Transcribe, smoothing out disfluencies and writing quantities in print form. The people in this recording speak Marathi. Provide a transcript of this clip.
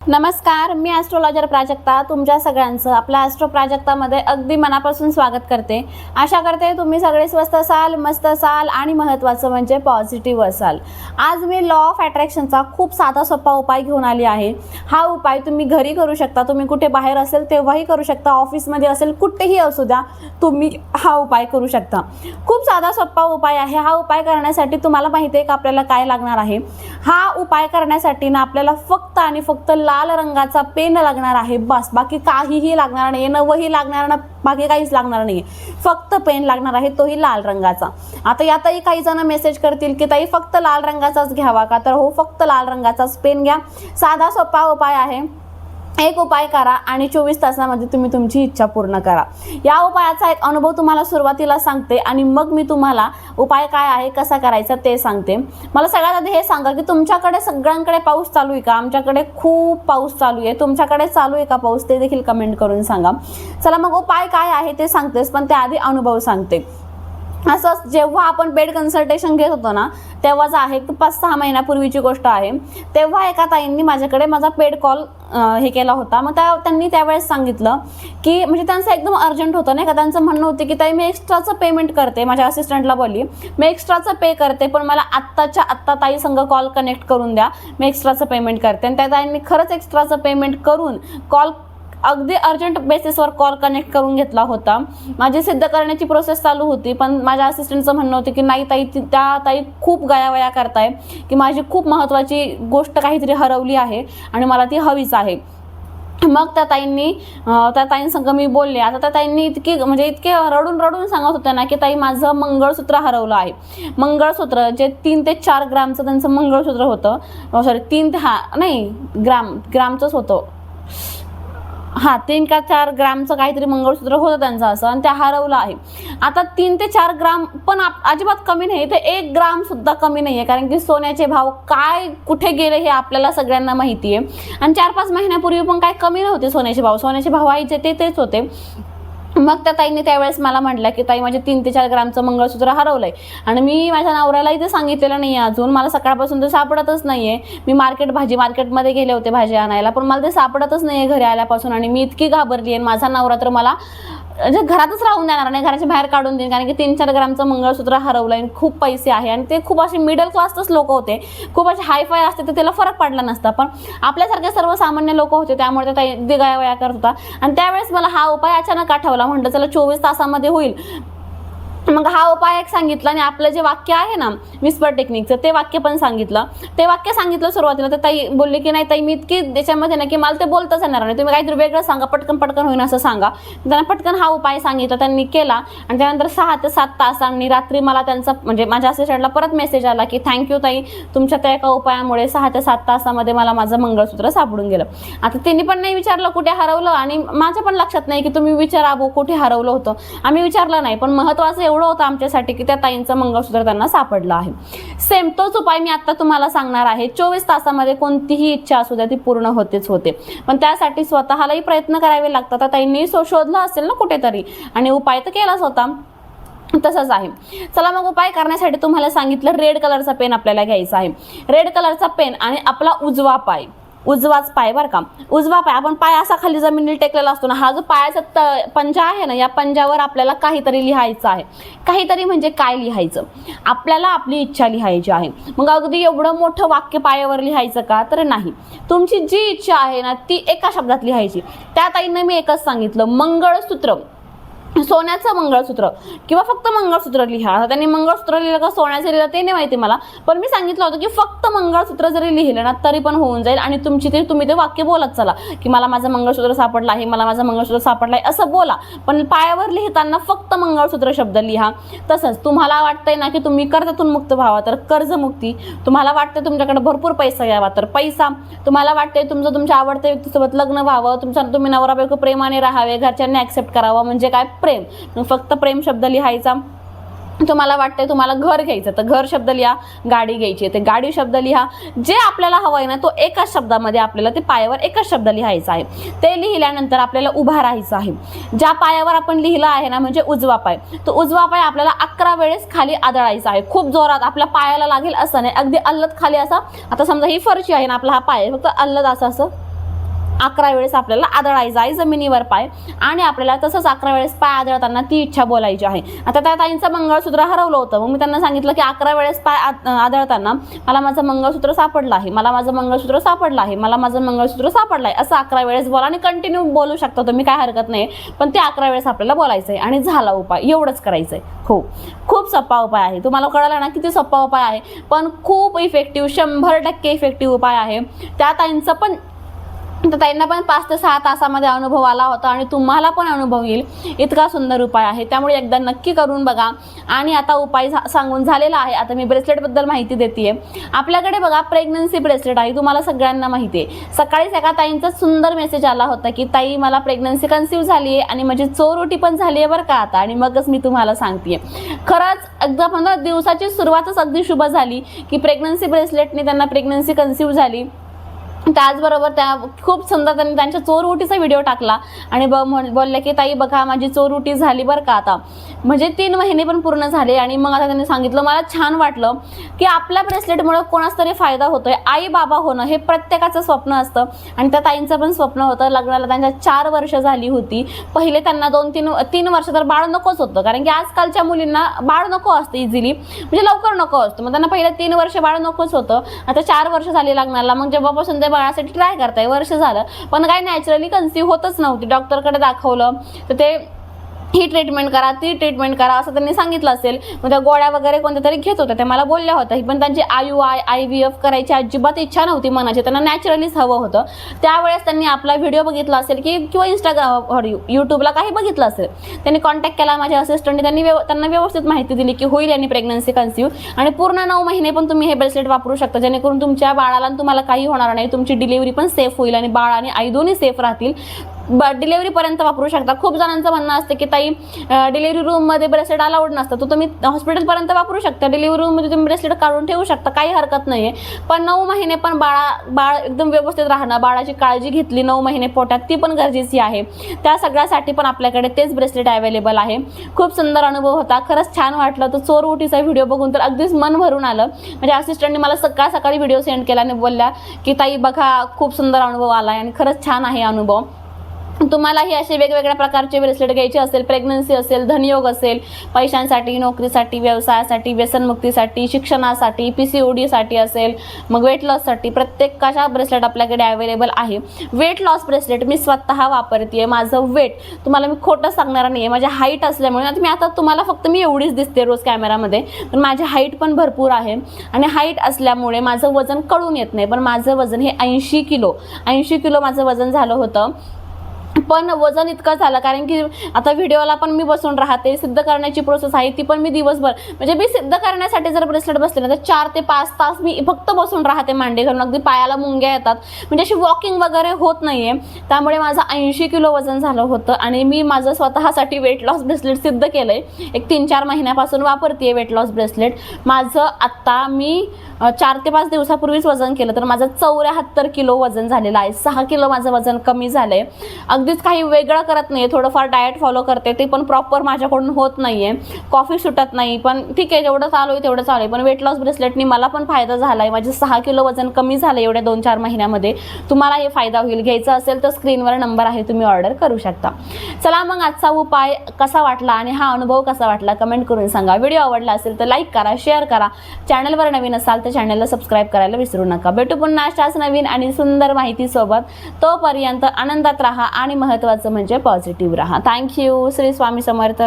नमस्कार, मी ॲस्ट्रोलॉजर प्राजक्ता तुमच्या सगळ्यांचं आपल्या ॲस्ट्रो प्राजक्तामध्ये अगदी मनापासून स्वागत करते। आशा करते तुम्ही सगळे स्वस्त असाल, मस्त असाल आणि महत्त्वाचं म्हणजे पॉझिटिव्ह असाल। आज मी लॉ ऑफ अट्रॅक्शनचा खूप साधा सोपा उपाय घेऊन आली आहे। हा उपाय तुम्ही घरी करू शकता, तुम्ही कुठे बाहेर असेल तेव्हाही करू शकता, ऑफिसमध्ये असेल कुठेही असू द्या तुम्ही हा उपाय करू शकता। खूप साधा सोपा उपाय आहे। हा उपाय करण्यासाठी तुम्हाला माहिती आहे का आपल्याला काय लागणार आहे? हा उपाय करण्यासाठी ना आपल्याला फक्त आणि फक्त लाल रंगाचा पेन लागणार आहे, बस। बाकी काहीही लागणार नाही, नवही लागणार ना, बाकी काहीच लागणार नाही, फक्त पेन लागणार आहे, तोही लाल रंगाचा। आता यातही काही जण मेसेज करतील की ताई फक्त लाल रंगाचाच घ्यावा का? तर हो, फक्त लाल रंगाचाच पेन घ्या। साधा सोपा उपाय आहे। एक उपाय करा आणि 24 तासामध्ये तुम्ही तुमची इच्छा पूर्ण करा। या उपायाचा एक अनुभव तुम्हाला सुरुवातीला सांगते आणि मग मी तुम्हाला उपाय काय आहे, कसा करायचा ते सांगते। मला सगळ्यात आधी हे सांगा की तुमच्याकडे सगळ्यांकडे पाऊस चालू आहे का? आमच्याकडे खूप पाऊस चालू आहे। तुमच्याकडे चालू आहे का पाऊस? ते देखील कमेंट करून सांगा। चला मग उपाय काय आहे ते सांगतेस, पण त्याआधी अनुभव सांगते। असं जेव्हा आपण बेड कन्सल्टेशन घेत होतो ना, तेव्हाच आहे 5-6 महिन्यापूर्वीची गोष्ट आहे। तेव्हा एका ताईंनी माझ्याकडे माझा पेड कॉल हे केला होता। मग त्यांनी त्यावेळेस सांगितलं की म्हणजे त्यांचं एकदम अर्जंट होतं नाही का, त्यांचं म्हणणं होतं की ताई मी एक्स्ट्राचं पेमेंट करते, माझ्या असिस्टंटला बोलली मी एक्स्ट्राचं पे करते, पण मला आत्ताच्या आत्ता ताई संग कॉल कनेक्ट करून द्या, मी एक्स्ट्राचं पेमेंट करते। आणि त्या ताईंनी खरंच एक्स्ट्राचं पेमेंट करून कॉल अगदी अर्जंट बेसिसवर कॉल कनेक्ट करून घेतला होता। माझी सिद्ध करण्याची प्रोसेस चालू होती, पण माझ्या असिस्टंटचं म्हणणं होतं की नाही ताई, त्या ताई खूप गयावया करताय की माझी खूप महत्त्वाची गोष्ट काहीतरी हरवली आहे आणि मला ती हवीच आहे। मग त्या ताईंसंग मी बोलले। आता त्या ताईंनी इतके रडून रडून सांगत होत्या ना की ताई माझं मंगळसूत्र हरवलं आहे। मंगळसूत्र जे 3 ते 4 ग्रामचं त्यांचं मंगळसूत्र होतं, सॉरी 3 ते ग्रामचंच होतं, 3 का 4 ग्रामचं काहीतरी मंगळसूत्र होतं त्यांचं असं, आणि ते हरवलं आहे। आता 3 ते 4 ग्राम पण अजिबात कमी नाही, ते 1 ग्राम सुद्धा कमी नाही आहे, कारण की सोन्याचे भाव काय कुठे गेले हे आपल्याला सगळ्यांना माहिती आहे। आणि 4-5 महिन्यापूर्वी पण काय कमी नव्हते सोन्याचे भाव आहे तेच होते। मग त्या ताईंनी त्यावेळेस मला म्हटलं की ताई माझे 3 ते 4 ग्रामचं मंगळसूत्र हरवलंय आणि मी माझ्या नवऱ्यालाही ते सांगितलेलं नाही आहे अजून, मला सकाळपासून ते सापडतच नाही आहे। मी मार्केटमध्ये गेले होते भाजी आणायला, पण मला ते सापडतच नाही आहे घरी आल्यापासून, आणि मी इतकी घाबरली आहे। माझा नवरा तर मला म्हणजे घरातच राहून देणार नाही, घराच्या बाहेर काढून देईन, कारण की 3-4 ग्रामचं मंगळसूत्र हरवलंय, खूप पैसे आहे आणि ते खूप असे मिडल क्लासच लोक होते, खूप असे हायफाय असते तर त्याला फरक पडला नसता, पण आपल्यासारखे सर्वसामान्य लोक होते, त्यामुळे ते दिगावया करत होता। आणि त्यावेळेस मला हा उपाय अचानक आठवला, म्हटलं चला 24 तासामध्ये होईल। मग हा उपाय एक सांगितला आणि आपलं जे वाक्य आहे ना विस्पर टेक्निकचं, ते वाक्य पण सांगितलं। ते वाक्य सांगितलं सुरुवातीला, तर ताई बोलली की नाही ताई मी इतकी त्याच्यामध्ये ना की मला ते बोलताच येणार नाही, तुम्ही काहीतरी वेगळं सांगा, पटकन होईन असं सांगा। त्यांना पटकन हा उपाय सांगितला, त्यांनी केला आणि त्यानंतर 6 ते 7 तासांनी रात्री मला त्यांचा म्हणजे माझ्या असिस्टंटला परत मेसेज आला की थँक्यू ताई, तुमच्या त्या एका उपायामुळे 6 ते 7 तासामध्ये मला माझं मंगळसूत्र सापडून गेलं। आता त्यांनी पण नाही विचारलं कुठे हरवलं, आणि माझ्या पण लक्षात नाही की तुम्ही विचारा कुठे हरवलं होतं, आम्ही विचारलं नाही, पण महत्त्वाचं एवढं होतं आमच्यासाठी की त्या ताईंचं मंगळसूत्र त्यांना सापडलं आहे। सेम तोच उपाय मी आता तुम्हाला सांगणार आहे। 24 तासामध्ये कोणतीही इच्छा असू द्या ती पूर्ण होतेच होते, पण त्यासाठी स्वतःलाही प्रयत्न करावे लागतात। त्या ताईंनी शोधलं असेल ना कुठेतरी, आणि उपाय तर केलाच होता, तसंच आहे। चला मग उपाय करण्यासाठी तुम्हाला सांगितलं रेड कलरचा पेन आपल्याला घ्यायचा आहे। रेड कलरचा पेन आणि आपला उजवाच पाय बरं का, उजवा पाय, आपण पाय असा खाली जमिनीला टेकलेला असतो ना, हा जो पायाचा पंजा आहे ना, या पंजावर आपल्याला काहीतरी लिहायचं आहे। काहीतरी म्हणजे काय लिहायचं? आपल्याला आपली इच्छा लिहायची आहे। मग अगदी एवढं मोठं वाक्य पायावर लिहायचं का? तर नाही, तुमची जी इच्छा आहे ना ती एका शब्दात लिहायची। त्या ताईंना मी एकच सांगितलं, मंगळसूत्र, सोन्याचं मंगळसूत्र किंवा फक्त मंगळसूत्र लिहा। आता त्यांनी मंगळसूत्र लिहिलं का सोन्याचं लिहिलं ते नाही माहिती मला, पण मी सांगितलं होतं की फक्त मंगळसूत्र जरी लिहिलं ना तरी पण होऊन जाईल, आणि तुम्ही ते वाक्य बोलत चला की मला माझं मंगळसूत्र सापडलं आहे, मला माझं मंगळसूत्र सापडलं आहे असं बोला, पण पायावर लिहिताना फक्त मंगळसूत्र शब्द लिहा। तसंच तुम्हाला वाटतंय ना की तुम्ही कर्जातून मुक्त व्हावा तर कर्जमुक्ती, तुम्हाला वाटतं तुमच्याकडे भरपूर पैसा यावा तर पैसा, तुम्हाला वाटतंय तुमच्या आवडत्या व्यक्तीसोबत लग्न व्हावं, तुम्ही नवरा बायको प्रेमाने राहावे, घरच्यांनी ॲक्सेप्ट करावं, म्हणजे काय प्रेम, फक्त प्रेम शब्द लिहायचा। तुम्हाला वाटतंय तुम्हाला घर घ्यायचं तर घर शब्द लिहा, गाडी घ्यायची ते गाडी शब्द लिहा, जे आपल्याला हवं आहे ना तो एकाच शब्दामध्ये आपल्याला ते पायावर एकच शब्द लिहायचा आहे। ते लिहिल्यानंतर आपल्याला उभा राहायचं आहे। ज्या पायावर आपण लिहिलं आहे ना म्हणजे उजवा पाय, तो उजवा पाय आपल्याला 11 वेळेस खाली आदळायचा आहे, खूप जोरात, आपल्या पायाला लागेल असं नाही, अगदी अल्लद खाली असा। आता समजा ही फरशी आहे ना, आपला हा पाय फक्त अल्लद असं 11 वेळेस आपल्याला आदळायचं आहे जमिनीवर पाय, आणि आपल्याला तसंच 11 वेळेस पाय आदळताना ती इच्छा बोलायची आहे. आता त्या ताईंचं मंगळसूत्र हरवलं होतं, मग मी त्यांना सांगितलं की 11 वेळेस पाय आदळताना मला माझं मंगळसूत्र सापडलं आहे, मला माझं मंगळसूत्र सापडलं आहे, मला माझं मंगळसूत्र सापडलं आहे, असं 11 वेळेस बोला. आणि कंटिन्यू बोलू शकता तुम्ही, काय हरकत नाही, पण ते 11 वेळेस आपल्याला बोलायचं आहे आणि झाला उपाय. एवढंच करायचं आहे. हो, खूप सोपा उपाय आहे. तुम्हाला कळलं ना किती सोपा उपाय आहे, पण खूप इफेक्टिव्ह, 100% इफेक्टिव्ह उपाय आहे. त्या ताईंचं पण, तर ताईंना पण 5 ते 6 तासामध्ये अनुभव आला होता आणि तुम्हाला पण अनुभव येईल इतका सुंदर उपाय आहे. त्यामुळे एकदा नक्की करून बघा. आणि आता उपाय सांगून झालेला आहे. आता मी ब्रेसलेटबद्दल माहिती देते. आपल्याकडे बघा प्रेग्नन्सी ब्रेसलेट आहे, तुम्हाला सगळ्यांना माहिती आहे. सकाळीच एका ताईंचा सुंदर मेसेज आला होता की ताई मला प्रेग्नन्सी कन्सिव्ह झाली आहे आणि माझी चोरोटी पण झाली आहे बरं का आता. आणि मगच मी तुम्हाला सांगते, खरंच एकदा 15 दिवसाची सुरुवातच अगदी शुभ झाली की प्रेग्नन्सी ब्रेसलेटने त्यांना प्रेग्नन्सी कन्सिव्ह झाली. त्याचबरोबर त्या खूप सुंदर त्यांनी त्यांच्या चोरउटीचा व्हिडिओ टाकला आणि बोलले की ताई बघा माझी चोरउटी झाली बरं का आता. म्हणजे 3 महिने पण पूर्ण झाले. आणि मग आता त्यांनी सांगितलं, मला छान वाटलं की आपल्या ब्रेसलेटमुळे कोणाच तरी फायदा होतोय. आई बाबा होणं हे प्रत्येकाचं स्वप्न असतं आणि त्या ताईंचं पण स्वप्न होतं. लग्नाला त्यांच्या 4 वर्ष झाली होती. पहिले त्यांना 2-3 वर्ष तर बाळ नकोच होतं, कारण की आजकालच्या मुलींना बाळ नको असतं इझिली, म्हणजे लवकर नको असतं. मग त्यांना पहिले 3 वर्ष बाळ नकोच होतं. आता 4 वर्ष झाली लग्नाला. मग जेव्हापासून ते बाळासाठी ट्राय करताय, वर्ष झालं, पण काही नॅचरली कन्सिव्ह होतच नव्हती. डॉक्टरकडे दाखवलं तर ते ही ट्रीटमेंट करा, ती ट्रीटमेंट करा असं त्यांनी सांगितलं असेल. मग त्या गोळ्या वगैरे कोणत्या तरी घेत होत्या, त्या मला बोलल्या होत्या. पण त्यांची IVF करायची अजिबात इच्छा नव्हती मनाची, त्यांना नॅचरलीच हवं होतं. त्यावेळेस त्यांनी आपला व्हिडिओ बघितला असेल की किंवा इंस्टाग्राम यूट्यूबला काही बघितलं असेल. त्यांनी कॉन्टॅक्ट केला माझ्या असिस्टंटने. त्यांना व्यवस्थित माहिती दिली की होईल यांनी प्रेग्नन्सी कन्सिव्ह आणि पूर्ण 9 महिने पण तुम्ही हे ब्रेसलेट वापरू शकता, जेणेकरून तुमच्या बाळाला तुम्हाला काही होणार नाही, तुमची डिलिव्हरी पण सेफ होईल आणि बाळ आणि आई दोन्ही सेफ राहतील. डिलिव्हरीपर्यंत वापरू शकता. खूप जणांचं म्हणणं असतं की ताई डिलिव्हरी रूममध्ये ब्रेसलेट अलाउड नसतं, तर तुम्ही हॉस्पिटलपर्यंत वापरू शकता. डिलिव्हरी रूममध्ये तुम्ही ब्रेसलेट काढून ठेवू शकता, काही हरकत नाही आहे. पण 9 महिने पण बाळ एकदम व्यवस्थित राहणं, बाळाची काळजी घेतली 9 महिने पोटात, ती पण गरजेची आहे. त्या सगळ्यासाठी पण आपल्याकडे तेच ब्रेसलेट अवेलेबल आहे. खूप सुंदर अनुभव होता, खरंच छान वाटलं. तो चोरउटीचा व्हिडिओ बघून तर अगदीच मन भरून आलं. म्हणजे असिस्टंटने मला सकाळी व्हिडिओ सेंड केला आणि बोलल्या की ताई बघा खूप सुंदर अनुभव आला आहे आणि खरंच छान आहे अनुभव. तुम्हालाही असे वेगवेगळ्या प्रकारचे ब्रेसलेट घ्यायचे असेल, प्रेग्नन्सी असेल, धनयोग असेल, पैशांसाठी, नोकरीसाठी, व्यवसायासाठी, व्यसनमुक्तीसाठी, शिक्षणासाठी, PCODसाठी असेल, मग वेट लॉससाठी, प्रत्येकाचा ब्रेसलेट आपल्याकडे अवेलेबल आहे. वेट लॉस ब्रेसलेट मी स्वतः वापरते. माझं वेट तुम्हाला मी खोटं सांगणार नाही आहे, माझ्या हाईट असल्यामुळे आता तुम्हाला फक्त मी एवढीच दिसते रोज कॅमेरामध्ये, पण माझी हाईट पण भरपूर आहे आणि हाईट असल्यामुळे माझं वजन कळून येत नाही. पण माझं वजन हे 80 किलो माझं वजन झालं होतं. पण वजन इतकं झालं कारण की आता व्हिडिओला पण मी बसून राहते, सिद्ध करण्याची प्रोसेस आहे ती पण मी दिवसभर, म्हणजे मी सिद्ध करण्यासाठी जर ब्रेसलेट बसले ना तर 4 ते 5 तास मी फक्त बसून राहते मांडी घालून. अगदी पायाला मुंग्या येतात, म्हणजे अशी वॉकिंग वगैरे होत नाही आहे. त्यामुळे माझं 80 किलो वजन झालं होतं आणि मी माझं स्वतःसाठी वेट लॉस ब्रेसलेट सिद्ध केलं आहे. एक 3-4 महिन्यापासून वापरते वेट लॉस ब्रेसलेट. माझं आत्ता मी 4 ते 5 दिवसापूर्वीच वजन केलं तर माझं 74 किलो वजन झालेलं आहे. 6 किलो माझं वजन कमी झालं आहे. अगदीच काही वेगळं करत नाही आहे, थोडंफार डाएट फॉलो करते, ते पण प्रॉपर माझ्याकडून होत नाही आहे. कॉफी सुटत नाही, पण ठीक आहे जेवढं चालू आहे तेवढं चालू आहे. पण वेट लॉस ब्रेसलेटनी मला पण फायदा झाला आहे. माझे 6 किलो वजन कमी झालं एवढ्या 2-4 महिन्यामध्ये. तुम्हाला हे फायदा होईल. घ्यायचं असेल तर स्क्रीनवर नंबर आहे, तुम्ही ऑर्डर करू शकता. चला मग आजचा उपाय कसा वाटला आणि हा अनुभव कसा वाटला कमेंट करून सांगा. व्हिडिओ आवडला असेल तर लाईक करा, शेअर करा. चॅनलवर नवीन असाल तर चॅनलला सबस्क्राईब करायला विसरू नका. भेटू पुन्हा अशाच नवीन आणि सुंदर माहितीसोबत. तोपर्यंत आनंदात राहा आणि महत्त्वाचं म्हणजे पॉझिटिव्ह राहा. थँक्यू. श्री स्वामी समर्थ.